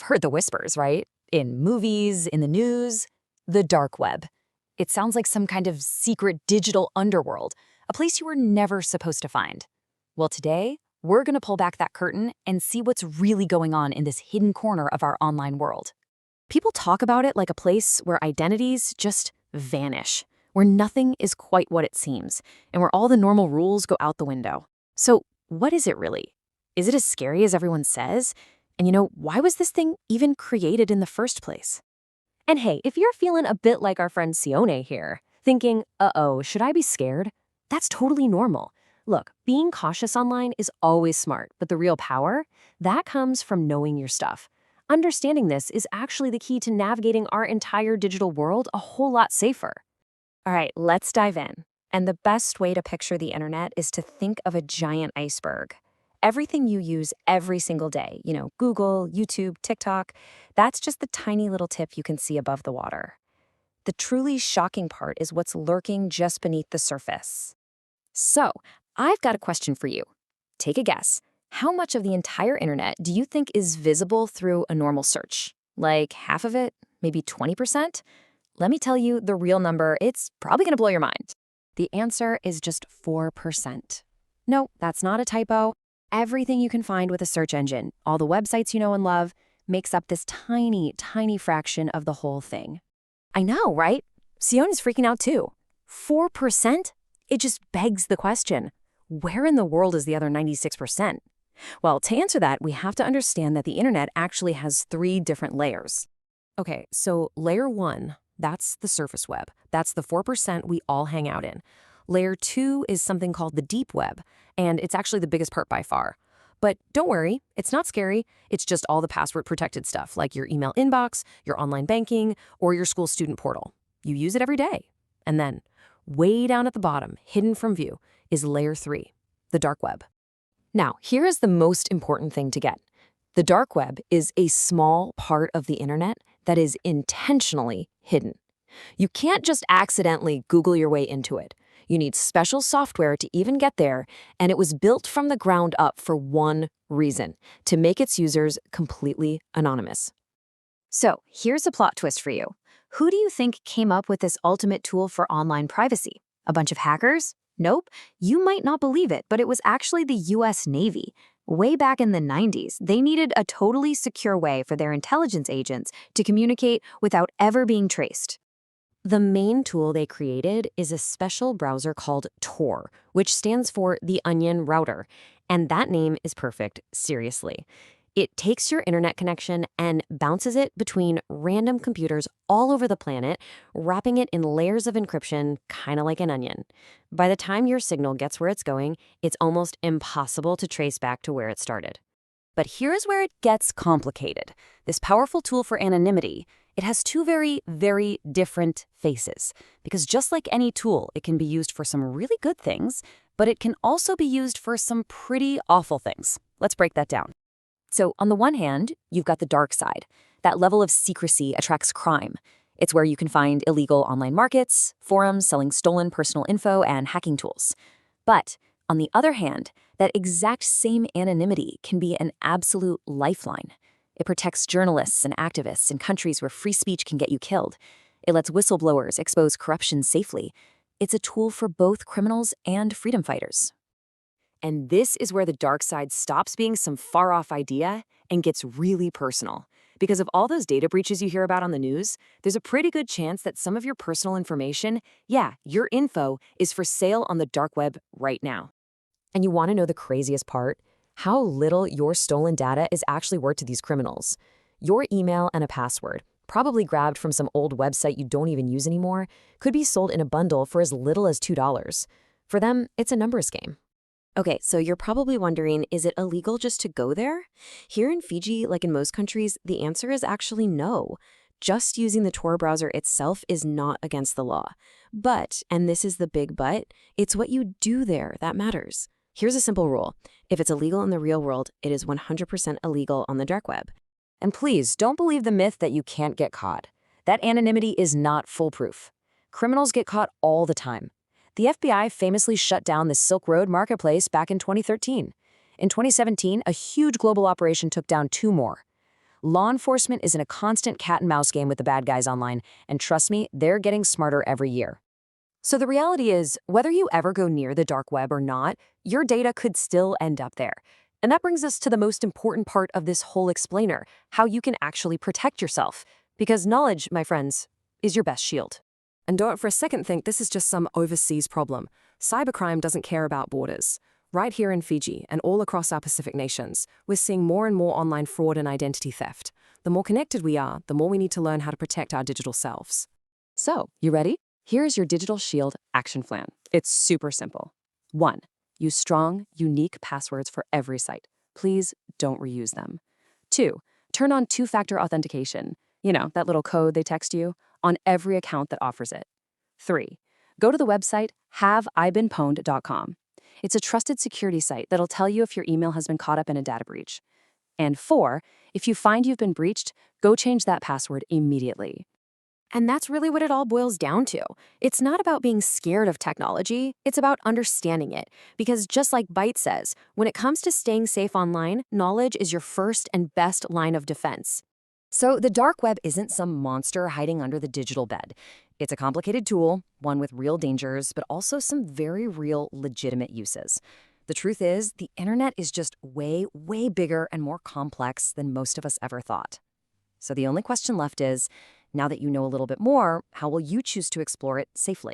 heard the whispers, right? In movies, in the news, the dark web. It sounds like some kind of secret digital underworld, a place you were never supposed to find. Well, today, we're going to pull back that curtain and see what's really going on in this hidden corner of our online world. People talk about it like a place where identities just vanish, where nothing is quite what it seems, and where all the normal rules go out the window. So, what is it really? Is it as scary as everyone says? And why was this thing even created in the first place? And hey, if you're feeling a bit like our friend Sione here, thinking, uh-oh, should I be scared? That's totally normal. Look, being cautious online is always smart, but the real power, that comes from knowing your stuff. Understanding this is actually the key to navigating our entire digital world a whole lot safer. All right, let's dive in. And the best way to picture the internet is to think of a giant iceberg. Everything you use every single day, Google, YouTube, TikTok, that's just the tiny little tip you can see above the water. The truly shocking part is what's lurking just beneath the surface. So, I've got a question for you. Take a guess. How much of the entire internet do you think is visible through a normal search? Like half of it? Maybe 20%? Let me tell you the real number. It's probably going to blow your mind. The answer is just 4%. No, that's not a typo. Everything you can find with a search engine, all the websites you know and love, makes up this tiny, tiny fraction of the whole thing. I know, right? Siona's freaking out too. 4%? It just begs the question, where in the world is the other 96%? Well, to answer that, we have to understand that the internet actually has 3 different layers. Okay, so layer 1, that's the surface web. That's the 4% we all hang out in. Layer 2 is something called the deep web, and it's actually the biggest part by far. But don't worry, it's not scary. It's just all the password-protected stuff, like your email inbox, your online banking, or your school student portal. You use it every day. And then, way down at the bottom, hidden from view, is layer 3, the dark web. Now, here is the most important thing to get. The dark web is a small part of the internet that is intentionally hidden. You can't just accidentally Google your way into it. You need special software to even get there, and it was built from the ground up for one reason, to make its users completely anonymous. So, here's a plot twist for you. Who do you think came up with this ultimate tool for online privacy? A bunch of hackers? Nope. You might not believe it, but it was actually the US Navy. Way back in the 90s, they needed a totally secure way for their intelligence agents to communicate without ever being traced. The main tool they created is a special browser called Tor, which stands for the Onion Router. And that name is perfect, seriously. It takes your internet connection and bounces it between random computers all over the planet, wrapping it in layers of encryption, kind of like an onion. By the time your signal gets where it's going, it's almost impossible to trace back to where it started. But here's where it gets complicated. This powerful tool for anonymity, it has 2 very, very different faces. Because just like any tool, it can be used for some really good things, but it can also be used for some pretty awful things. Let's break that down. So on the one hand, you've got the dark side. That level of secrecy attracts crime. It's where you can find illegal online markets, forums selling stolen personal info, and hacking tools. But on the other hand, that exact same anonymity can be an absolute lifeline. It protects journalists and activists in countries where free speech can get you killed. It lets whistleblowers expose corruption safely. It's a tool for both criminals and freedom fighters. And this is where the dark side stops being some far-off idea and gets really personal. Because of all those data breaches you hear about on the news, there's a pretty good chance that some of your personal information, your info, is for sale on the dark web right now. And you want to know the craziest part? How little your stolen data is actually worth to these criminals. Your email and a password, probably grabbed from some old website you don't even use anymore, could be sold in a bundle for as little as $2. For them, it's a numbers game. Okay, so you're probably wondering, is it illegal just to go there? Here in Fiji, like in most countries, the answer is actually no. Just using the Tor browser itself is not against the law. But, and this is the big but, it's what you do there that matters. Here's a simple rule. If it's illegal in the real world, it is 100% illegal on the dark web. And please, don't believe the myth that you can't get caught. That anonymity is not foolproof. Criminals get caught all the time. The FBI famously shut down the Silk Road marketplace back in 2013. In 2017, a huge global operation took down 2 more. Law enforcement is in a constant cat-and-mouse game with the bad guys online, and trust me, they're getting smarter every year. So the reality is, whether you ever go near the dark web or not, your data could still end up there. And that brings us to the most important part of this whole explainer, how you can actually protect yourself. Because knowledge, my friends, is your best shield. And don't for a second think this is just some overseas problem. Cybercrime doesn't care about borders. Right here in Fiji and all across our Pacific nations, we're seeing more and more online fraud and identity theft. The more connected we are, the more we need to learn how to protect our digital selves. So, you ready? Here's your Digital Shield action plan. It's super simple. 1. Use strong, unique passwords for every site. Please don't reuse them. 2. Turn on two-factor authentication. You know, that little code they text you, on every account that offers it. 3. Go to the website haveibeenpwned.com. It's a trusted security site that'll tell you if your email has been caught up in a data breach. And 4, if you find you've been breached, go change that password immediately. And that's really what it all boils down to. It's not about being scared of technology, it's about understanding it. Because just like Byte says, when it comes to staying safe online, knowledge is your first and best line of defense. So the dark web isn't some monster hiding under the digital bed. It's a complicated tool, one with real dangers, but also some very real, legitimate uses. The truth is, the internet is just way, way bigger and more complex than most of us ever thought. So the only question left is, now that you know a little bit more, how will you choose to explore it safely?